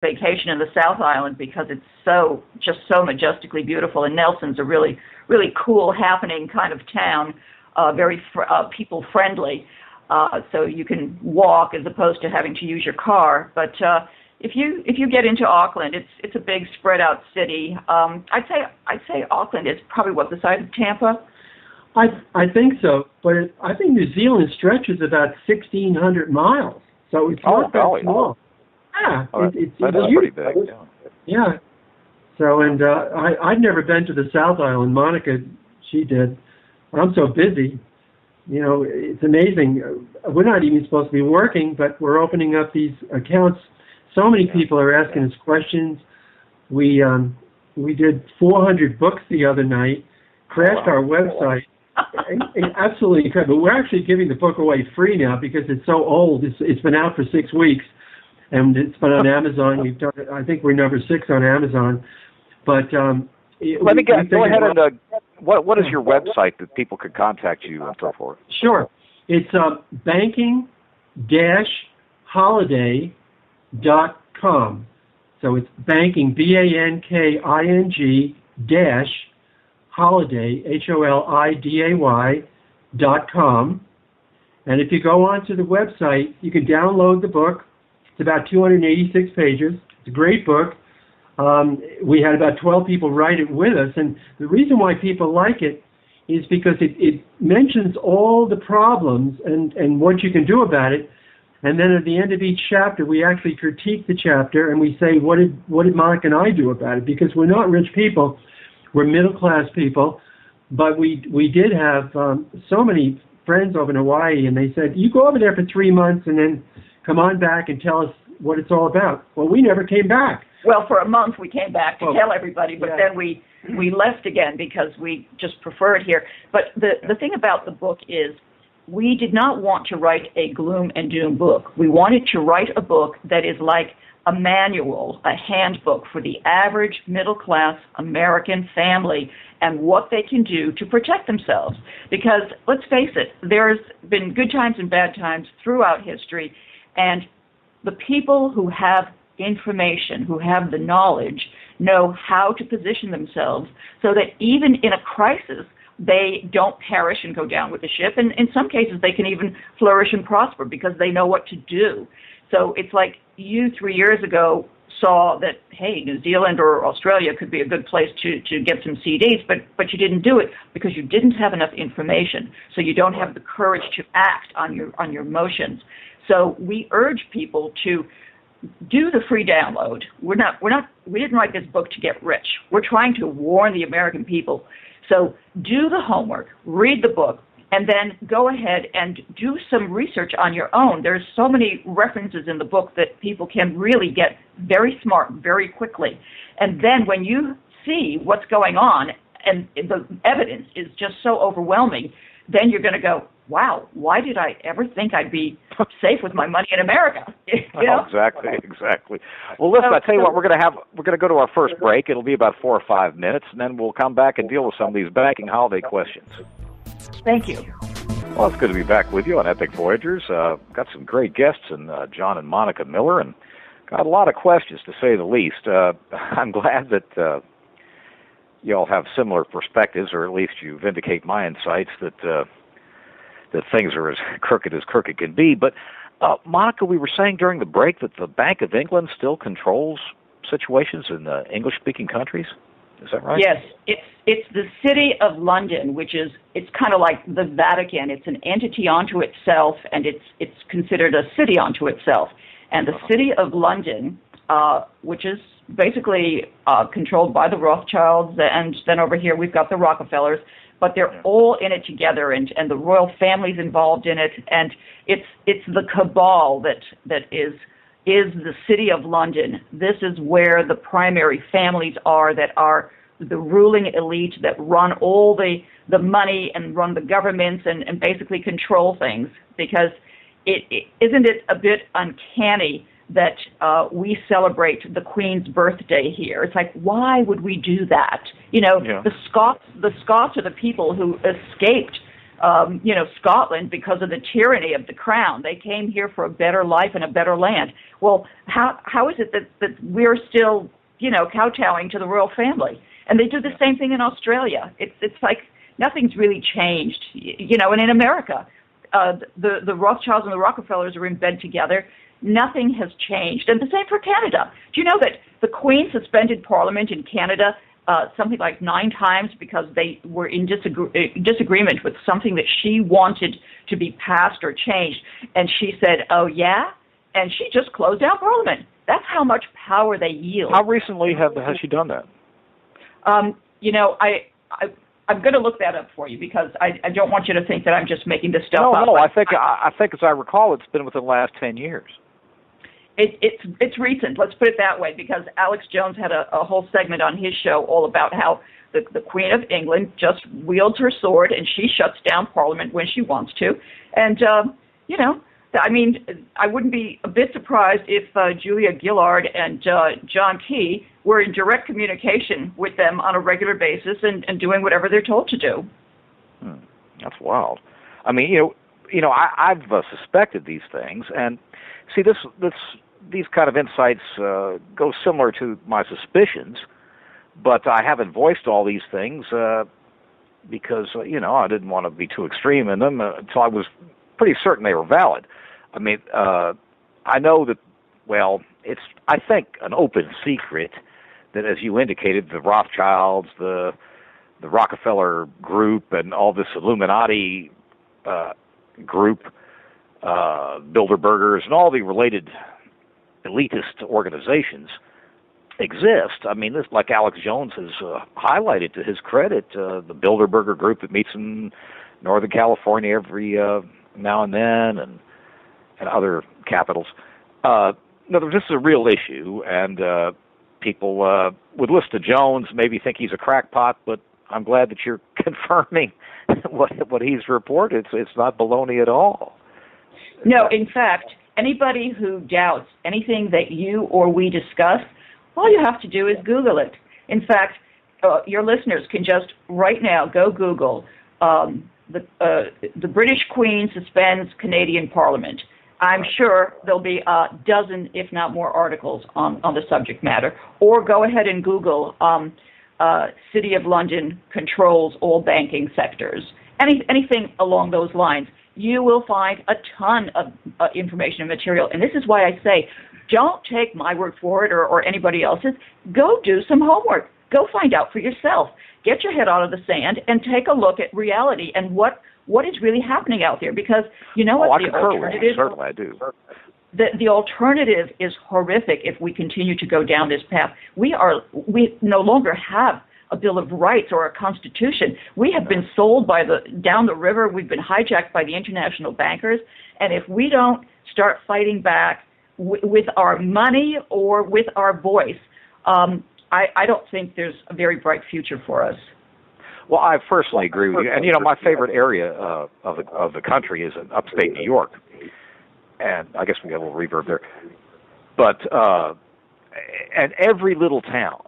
vacation in the South Island because it's just so majestically beautiful, and Nelson's a really, really cool, happening kind of town, very people friendly. So you can walk as opposed to having to use your car. But if you get into Auckland, it's a big spread out city. I'd say Auckland is probably the size of Tampa. I think so, but I think New Zealand stretches about 1,600 miles, so it's not that small. Yeah, it's pretty big. Yeah. So, and I'd never been to the South Island. Monica, she did. I'm so busy. You know, it's amazing. We're not even supposed to be working, but we're opening up these accounts. So many people are asking us questions. We did 400 books the other night, crashed our website. Absolutely incredible. We're actually giving the book away free now because it's so old. It's been out for 6 weeks, and it's been on Amazon. We've done. I think we're number 6 on Amazon. But go ahead and what is your website that people could contact you and so forth? Sure, it's banking-holiday.com. So it's banking BANKING holiday HOLIDAY.com. And if you go onto the website, you can download the book. It's about 286 pages. It's a great book. We had about 12 people write it with us, and the reason why people like it is because it mentions all the problems and what you can do about it. And then at the end of each chapter, we actually critique the chapter and we say, what did Monica and I do about it? Because we're not rich people. We're middle-class people, but we did have so many friends over in Hawaii, and they said, you go over there for 3 months and then come on back and tell us what it's all about. Well, we never came back. Well, for a month we came back to tell everybody, but then we left again because we just prefer it here. But the thing about the book is we did not want to write a gloom and doom book. We wanted to write a book that is like a manual, a handbook for the average middle-class American family and what they can do to protect themselves. Because, let's face it, there's been good times and bad times throughout history, and the people who have information, who have the knowledge, know how to position themselves so that even in a crisis, they don't perish and go down with the ship. And in some cases, they can even flourish and prosper because they know what to do. So it's like you 3 years ago saw that, hey, New Zealand or Australia could be a good place to get some CDs, but you didn't do it because you didn't have enough information. So you don't have the courage to act on your emotions. So we urge people to do the free download. We didn't write this book to get rich. We're trying to warn the American people. So do the homework, read the book, and then go ahead and do some research on your own. There's so many references in the book that people can really get very smart very quickly. And then when you see what's going on and the evidence is just so overwhelming, then you're going to go, wow, why did I ever think I'd be safe with my money in America? You know? Exactly. Well, listen, I tell you what, we're going to go to our first break. It'll be about 4 or 5 minutes, and then we'll come back and deal with some of these banking holiday questions. Thank you. Well, it's good to be back with you on Epic Voyagers. Got some great guests, and John and Monica Miller, and got a lot of questions, to say the least. I'm glad that you all have similar perspectives, or at least you vindicate my insights that things are as crooked can be. But, Monica, we were saying during the break that the Bank of England still controls situations in the English-speaking countries. Is that right? Yes. It's the City of London, it's kind of like the Vatican. It's an entity unto itself, and it's considered a city unto itself. And the City of London, which is basically controlled by the Rothschilds, and then over here we've got the Rockefellers, but they're all in it together, and the royal family's involved in it, and it's the cabal that is the City of London. This is where the primary families are that are the ruling elite that run all the money and run the governments and basically control things. Because isn't it a bit uncanny that we celebrate the Queen's birthday here? It's like, why would we do that? You know, the Scots are the people who escaped Scotland because of the tyranny of the crown. They came here for a better life and a better land. Well, how is it that we're still, kowtowing to the royal family? And they do the same thing in Australia. It's like nothing's really changed, and in America, the Rothschilds and the Rockefellers are in bed together. Nothing has changed. And the same for Canada. Do you know that the Queen suspended Parliament in Canada something like 9 times because they were in disagreement with something that she wanted to be passed or changed? And she said, oh, yeah? And she just closed down Parliament. That's how much power they yield. How recently has she done that? I'm going to look that up for you because I don't want you to think that I'm just making this stuff up. No, I think as I recall, it's been within the last 10 years. It's recent, let's put it that way, because Alex Jones had a whole segment on his show all about how the Queen of England just wields her sword and she shuts down Parliament when she wants to. And, I wouldn't be a bit surprised if Julia Gillard and John Key were in direct communication with them on a regular basis and doing whatever they're told to do. That's wild. I mean, I've suspected these things, and see, these kind of insights go similar to my suspicions, but I haven't voiced all these things because, I didn't want to be too extreme in them until I was pretty certain they were valid. I mean, I know that, it's, I think, an open secret that, as you indicated, the Rothschilds, the Rockefeller group, and all this Illuminati group, Bilderbergers, and all the related elitist organizations exist. I mean, this, like Alex Jones has highlighted to his credit, the Bilderberger group that meets in Northern California every now and then, and other capitals. This is a real issue, and people would listen to Jones, maybe think he's a crackpot, but I'm glad that you're confirming what he's reported. It's not baloney at all. No, in fact, anybody who doubts anything that you or we discuss, all you have to do is Google it. In fact, your listeners can just right now go Google the British Queen suspends Canadian Parliament. I'm sure there'll be a dozen, if not more, articles on the subject matter. Or go ahead and Google City of London controls all banking sectors. Anything along those lines. You will find a ton of information and material. And this is why I say, don't take my word for it or anybody else's. Go do some homework. Go find out for yourself. Get your head out of the sand and take a look at reality and what is really happening out there. Because you know what the alternative? Certainly, I do. The alternative is horrific if we continue to go down this path. We no longer have a Bill of Rights or a Constitution. We have been sold down the river. We've been hijacked by the international bankers. And if we don't start fighting back with our money or with our voice, I don't think there's a very bright future for us. Well, I personally agree with you. And, my favorite area of the country is in upstate New York. And I guess we got a little reverb there. But, and every little town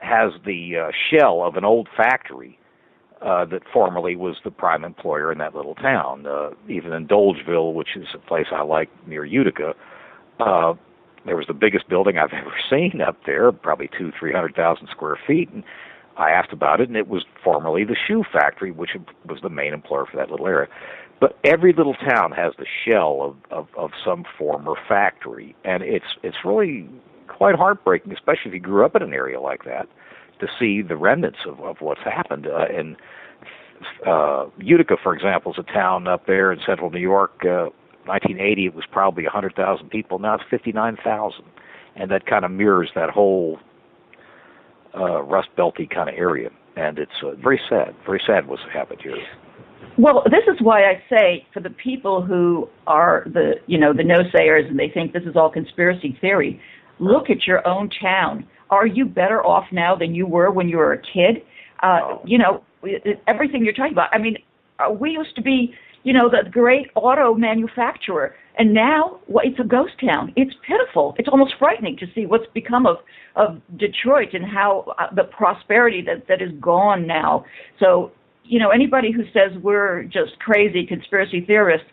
has the shell of an old factory that formerly was the prime employer in that little town. Even in Dolgeville, which is a place I like near Utica, there was the biggest building I've ever seen up there, probably 200,000-300,000 square feet. And I asked about it, and it was formerly the shoe factory, which was the main employer for that little area. But every little town has the shell of some former factory, and it's really quite heartbreaking, especially if you grew up in an area like that, to see the remnants of what's happened. In Utica, for example, is a town up there in central New York. 1980, it was probably 100,000 people. Now it's 59,000, and that kind of mirrors that whole Rust Belty kind of area. And it's very sad what's happened here. Well, this is why I say, for the people who are the no-sayers and they think this is all conspiracy theory, look at your own town. Are you better off now than you were when you were a kid? Everything you're talking about. I mean, we used to be, the great auto manufacturer, and now it's a ghost town. It's pitiful. It's almost frightening to see what's become of Detroit and how the prosperity that is gone now. So anybody who says we're just crazy conspiracy theorists,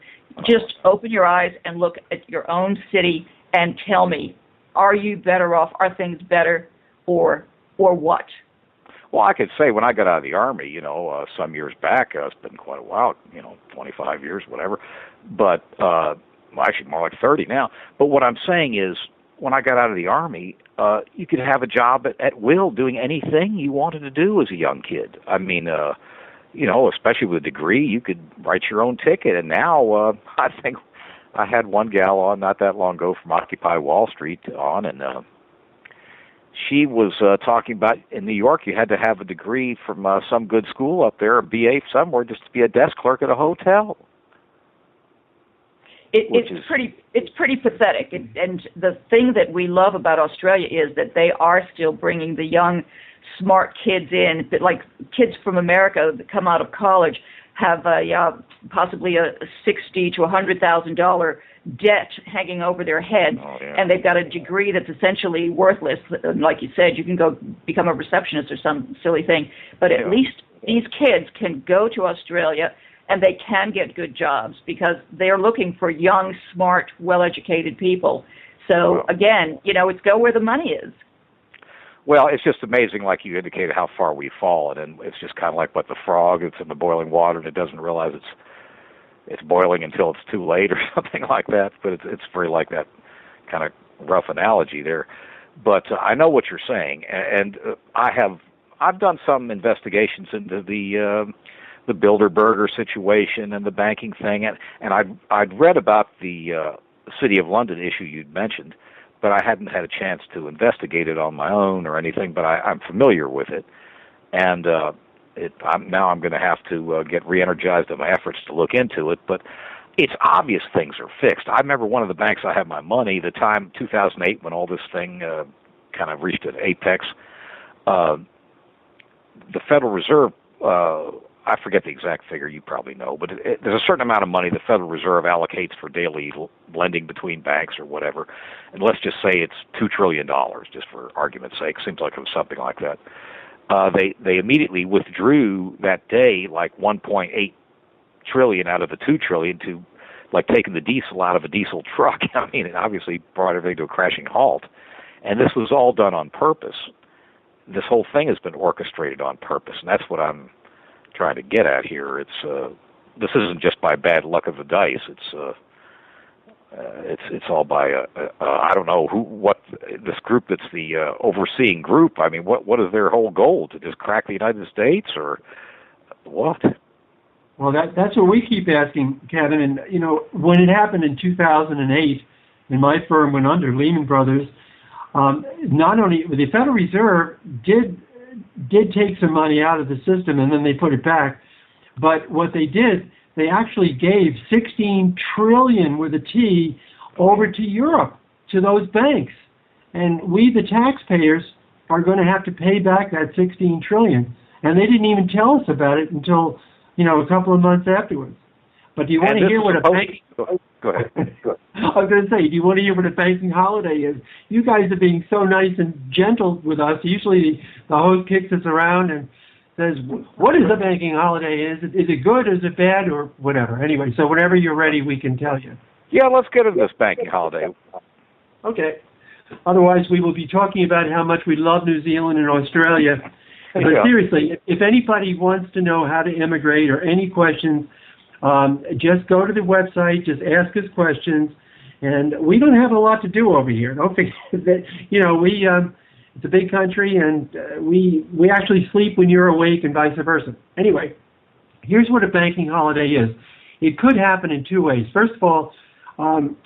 just open your eyes and look at your own city and tell me, are you better off? Are things better, or what? Well, I could say when I got out of the Army, some years back, it's been quite a while, 25 years, whatever, but actually more like 30 now. But what I'm saying is, when I got out of the Army, you could have a job at will doing anything you wanted to do as a young kid. I mean, especially with a degree, you could write your own ticket. And now I think I had one gal on not that long ago from Occupy Wall Street on, and she was talking about in New York you had to have a degree from some good school up there, a BA somewhere, just to be a desk clerk at a hotel. It's pretty pathetic. And the thing that we love about Australia is that they are still bringing the young, smart kids in, like kids from America that come out of college have possibly a $60,000 to $100,000 debt hanging over their head, and they've got a degree that's essentially worthless. Like you said, you can go become a receptionist or some silly thing, but at least these kids can go to Australia and they can get good jobs because they're looking for young, smart, well-educated people. So again, it's go where the money is. Well, it's just amazing, like you indicated, how far we've fallen, and it's just kind of like the frog that's in the boiling water and it doesn't realize it's boiling until it's too late or something like that. But it's very like that kind of rough analogy there. But I know what you're saying, and I've done some investigations into the Bilderberger situation and the banking thing, and I'd read about the City of London issue you'd mentioned, but I hadn't had a chance to investigate it on my own or anything, but I'm familiar with it. And now I'm going to have to get re-energized in my efforts to look into it, but it's obvious things are fixed. I remember one of the banks I had my money, the time, 2008, when all this thing kind of reached an apex, the Federal Reserve, I forget the exact figure, you probably know, but there's a certain amount of money the Federal Reserve allocates for daily lending between banks or whatever, and let's just say it's $2 trillion, just for argument's sake. Seems like it was something like that. They immediately withdrew that day like 1.8 trillion out of the 2 trillion to like taking the diesel out of a diesel truck. I mean, it obviously brought everything to a crashing halt, and this was all done on purpose. This whole thing has been orchestrated on purpose, and that's what I'm trying to get at here. It's this isn't just by bad luck of the dice. It's all by I don't know what this group that's the overseeing group. I mean, what is their whole goal, to just crack the United States or what? Well, that's what we keep asking, Kevin. And when it happened in 2008, and my firm went under, Lehman Brothers, not only the Federal Reserve did take some money out of the system and then they put it back, but what they did, they actually gave 16 trillion with a T over to Europe, to those banks. And we, the taxpayers, are going to have to pay back that 16 trillion. And they didn't even tell us about it until, a couple of months afterwards. But do you want to hear what a bank... Go ahead. I was going to say, do you want to hear what a banking holiday is? You guys are being so nice and gentle with us. Usually the host kicks us around and says, what is a banking holiday? Is it good, is it bad, or whatever? Anyway, so whenever you're ready, we can tell you. Yeah, let's get into this banking holiday. Okay. Otherwise, we will be talking about how much we love New Zealand and Australia. But seriously, if anybody wants to know how to immigrate or any questions, just go to the website, just ask us questions, and we don't have a lot to do over here. Don't forget that, it's a big country, and we actually sleep when you're awake and vice versa. Anyway, here's what a banking holiday is. It could happen in two ways. First of all,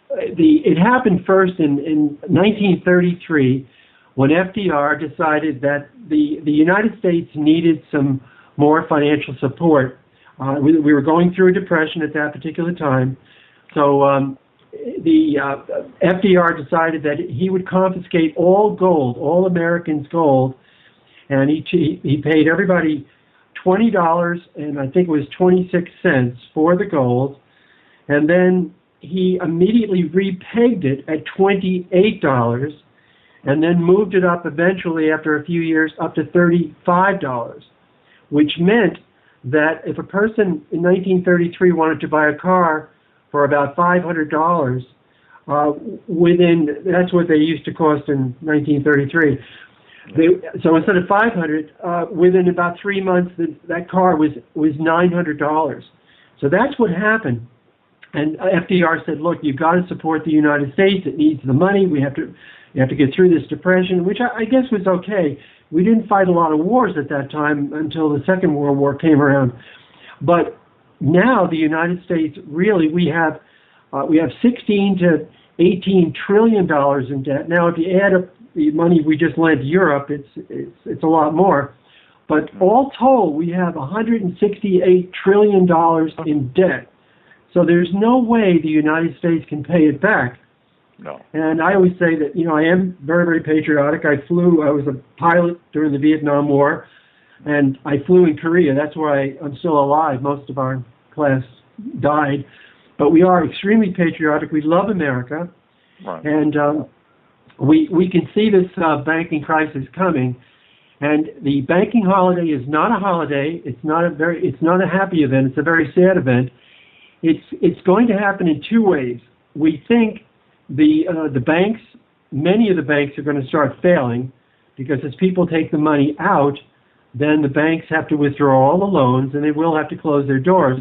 it happened first in 1933 when FDR decided that the United States needed some more financial support. We were going through a depression at that particular time, so the FDR decided that he would confiscate all gold, all Americans' gold, and he paid everybody $20 and I think it was 26 cents for the gold, and then he immediately repegged it at $28 and then moved it up eventually after a few years up to $35, which meant that if a person in 1933 wanted to buy a car for about $500, that's what they used to cost in 1933. So instead of 500, within about 3 months, that car was $900. So that's what happened. And FDR said, "Look, you've got to support the United States. It needs the money. You have to get through this depression," which I guess was okay. We didn't fight a lot of wars at that time until the Second World War came around. But now the United States, really, we have 16 to 18 trillion dollars in debt. Now, if you add up the money we just lent Europe, it's a lot more. But all told, we have 168 trillion dollars in debt. So there's no way the United States can pay it back. No. And I always say that, I am very, very patriotic. I was a pilot during the Vietnam War, and I flew in Korea. That's why I'm still alive. Most of our class died. But we are extremely patriotic. We love America. Right. And we can see this banking crisis coming. And the banking holiday is not a holiday. It's not a happy event. It's a very sad event. It's going to happen in two ways. We think the banks, many of the banks are going to start failing, because as people take the money out, then the banks have to withdraw all the loans, and they will have to close their doors.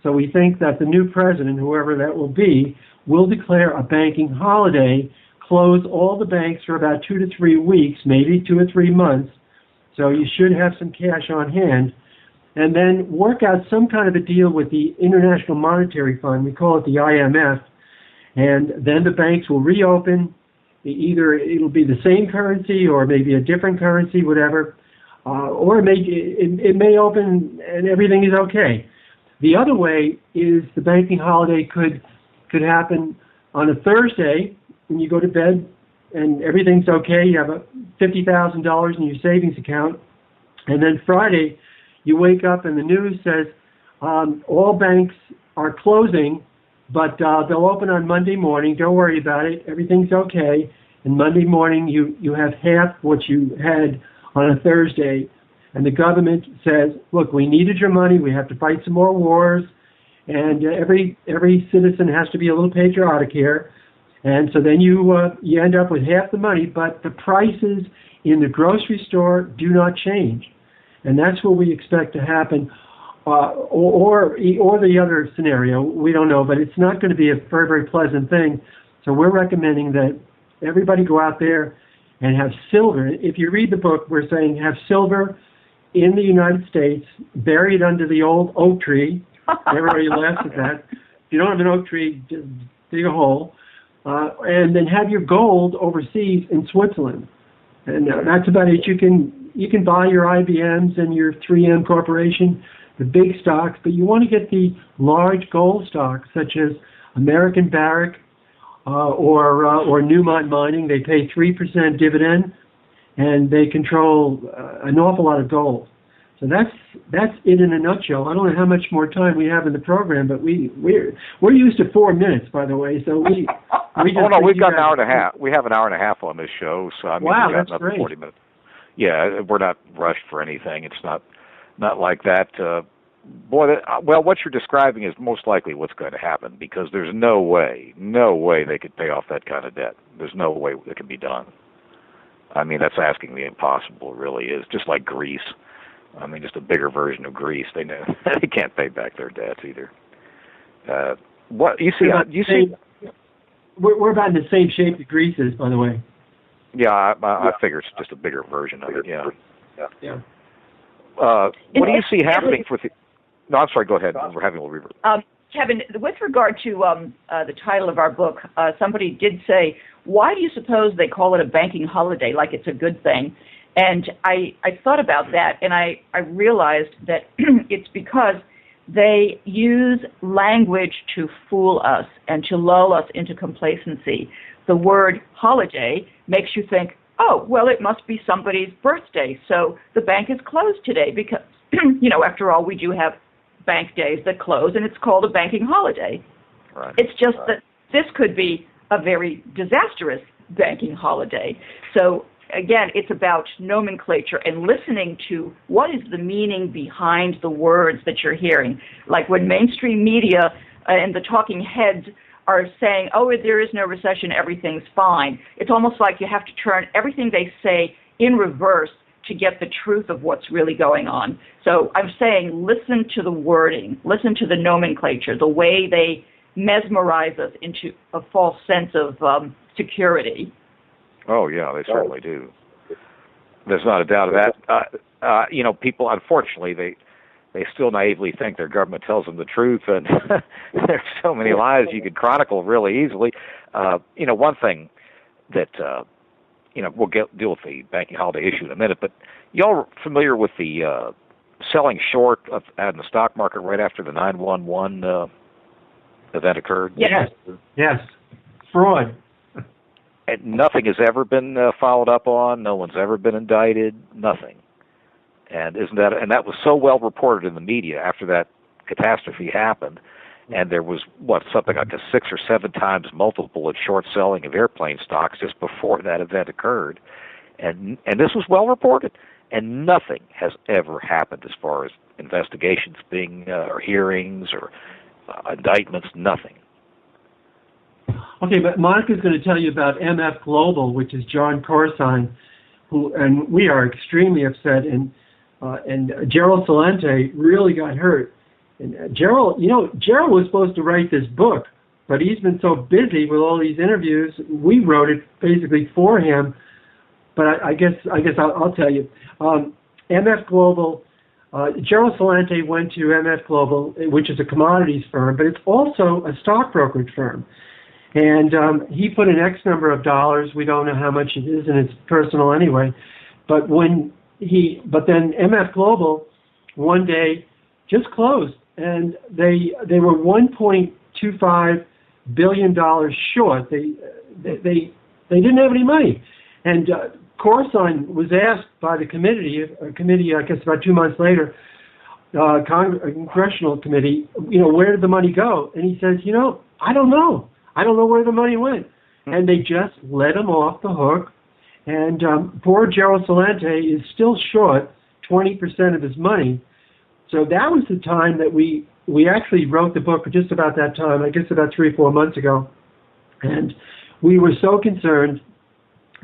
So we think that the new president, whoever that will be, will declare a banking holiday, close all the banks for about 2 to 3 weeks, maybe 2 or 3 months. So you should have some cash on hand, and then work out some kind of a deal with the International Monetary Fund. We call it the IMF. And then the banks will reopen. Either it'll be the same currency or maybe a different currency, whatever. Or it may open and everything is okay. The other way is the banking holiday could happen on a Thursday when you go to bed and everything's okay. You have $50,000 in your savings account. And then Friday, you wake up and the news says all banks are closing, but they'll open on Monday morning. Don't worry about it. Everything's okay. And Monday morning, you have half what you had on a Thursday. And the government says, look, we needed your money. We have to fight some more wars. And every citizen has to be a little patriotic here. And so then you end up with half the money, but the prices in the grocery store do not change. And that's what we expect to happen. Or the other scenario, we don't know, but it's not going to be a very, very pleasant thing. So we're recommending that everybody go out there and have silver. If you read the book, we're saying have silver in the United States, buried under the old oak tree. Everybody laughs at that. If you don't have an oak tree, just dig a hole. And then have your gold overseas in Switzerland. And that's about it. You can buy your IBMs and your 3M Corporation, the big stocks, but you want to get the large gold stocks such as American Barrick or Newmont Mining. They pay 3% dividend, and they control an awful lot of gold. So that's it in a nutshell. I don't know how much more time we have in the program, but we're used to 4 minutes, by the way. So we just oh no, we've got an hour and a half. We have an hour and a half on this show, so I mean, wow, we've got that's another great. 40 minutes. Yeah, we're not rushed for anything. It's not like that. Well, what you're describing is most likely what's going to happen, because there's no way they could pay off that kind of debt. There's no way it can be done. I mean, that's asking the impossible. It really is. Just like Greece. I mean, just a bigger version of Greece. They can't pay back their debts either. What you see? We're about in the same shape that Greece is, by the way. Yeah, I figure it's just a bigger version of it. Yeah. And what do you see happening with the? No, I'm sorry. Go ahead. We're having a little revert. Kevin, with regard to the title of our book, somebody did say, "Why do you suppose they call it a banking holiday? Like it's a good thing?" And I thought about that, and I realized that it's because they use language to fool us and to lull us into complacency. The word holiday makes you think, oh, well, it must be somebody's birthday, so the bank is closed today because, after all, we do have bank days that close, and it's called a banking holiday. Right. It's just that this could be a very disastrous banking holiday. So again, it's about nomenclature and listening to what is the meaning behind the words that you're hearing. Like when mainstream media and the talking heads are saying, oh, there is no recession, everything's fine. It's almost like you have to turn everything they say in reverse to get the truth of what's really going on. So I'm saying listen to the wording, listen to the nomenclature, the way they mesmerize us into a false sense of security. Oh, yeah, they certainly do. There's not a doubt of that. People, unfortunately, they still naively think their government tells them the truth, and there's so many lies you could chronicle really easily. One thing that, we'll deal with the banking holiday issue in a minute, but y'all are familiar with the selling short in the stock market right after the 9/11 event occurred? Yes. Fraud. And nothing has ever been followed up on. No one's ever been indicted. Nothing. And that was so well reported in the media after that catastrophe happened, and there was something like a 6 or 7 times multiple of short selling of airplane stocks just before that event occurred, and this was well reported, and nothing has ever happened as far as investigations being or hearings or indictments. Nothing. Okay, but Monica's going to tell you about MF Global, which is John Corzine, and we are extremely upset, and Gerald Celente really got hurt. And Gerald was supposed to write this book, but he's been so busy with all these interviews. We wrote it basically for him, but I guess I'll tell you. MF Global, Gerald Celente went to MF Global, which is a commodities firm, but it's also a stock brokerage firm. And he put an X number of dollars. We don't know how much it is, and it's personal anyway. But then MF Global one day just closed, and they were $1.25 billion short. They didn't have any money, and Corzine was asked by the committee, I guess about 2 months later, congressional committee, where did the money go? And he says, I don't know. I don't know where the money went. And they just let him off the hook. And poor Gerald Celente is still short 20% of his money. So that was the time that we actually wrote the book, just about that time, I guess about 3 or 4 months ago. And we were so concerned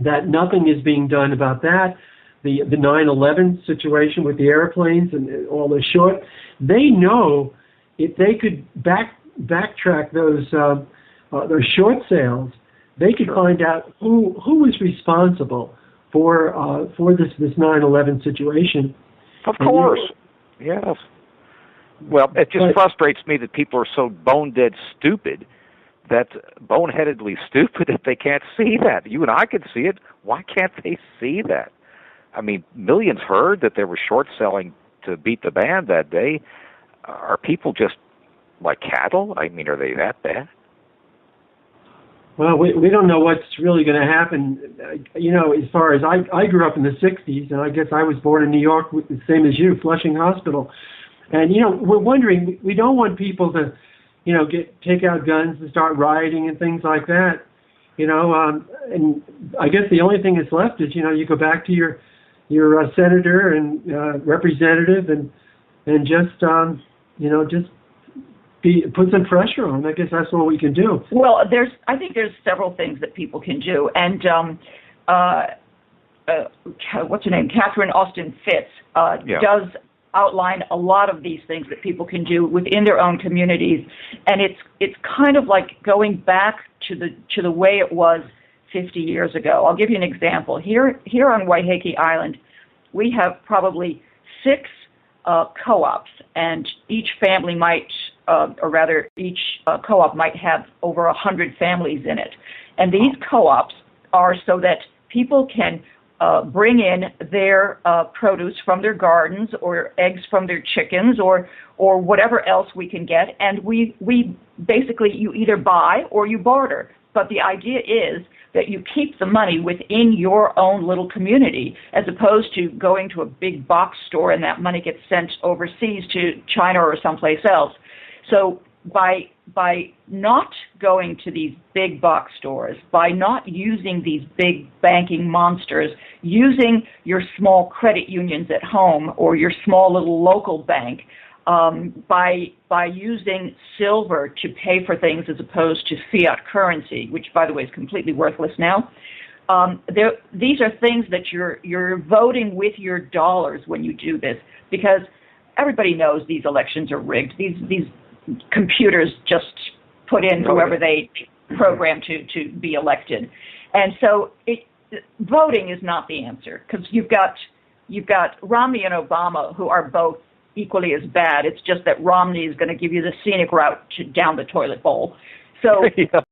that nothing is being done about that. The 9/11 situation with the airplanes and all the short, they know if they could backtrack those short sales, they could find out who was responsible for this 9/11 situation. Of course, yes. Well, it just frustrates me that people are so bone-dead stupid, boneheadedly stupid, that they can't see that. You and I can see it. Why can't they see that? I mean, millions heard that there was short selling to beat the band that day. Are people just like cattle? I mean, are they that bad? Well, we don't know what's really going to happen. As far as I grew up in the 60s, and I guess I was born in New York, the same as you, Flushing Hospital. And, we're wondering, we don't want people to, take out guns and start rioting and things like that. And I guess the only thing that's left is, you go back to your senator and representative and just put some pressure on. I guess that's what we can do. Well, I think there's several things that people can do, and what's her name, Catherine Austin Fitz, does outline a lot of these things that people can do within their own communities, and it's kind of like going back to the way it was 50 years ago. I'll give you an example. Here on Waiheke Island, we have probably 6 co-ops, and each family each co-op might have over 100 families in it. And these co-ops are so that people can bring in their produce from their gardens or eggs from their chickens or whatever else we can get. And we basically, you either buy or you barter. But the idea is that you keep the money within your own little community as opposed to going to a big box store and that money gets sent overseas to China or someplace else. So by not going to these big box stores, by not using these big banking monsters, using your small credit unions at home or your small little local bank, by using silver to pay for things as opposed to fiat currency, which, by the way, is completely worthless now. These are things that you're voting with your dollars when you do this, because everybody knows these elections are rigged. These computers just put in whoever they program to be elected, and so voting is not the answer, because you've got Romney and Obama, who are both equally as bad. It's just that Romney is going to give you the scenic route down the toilet bowl. So. Yeah.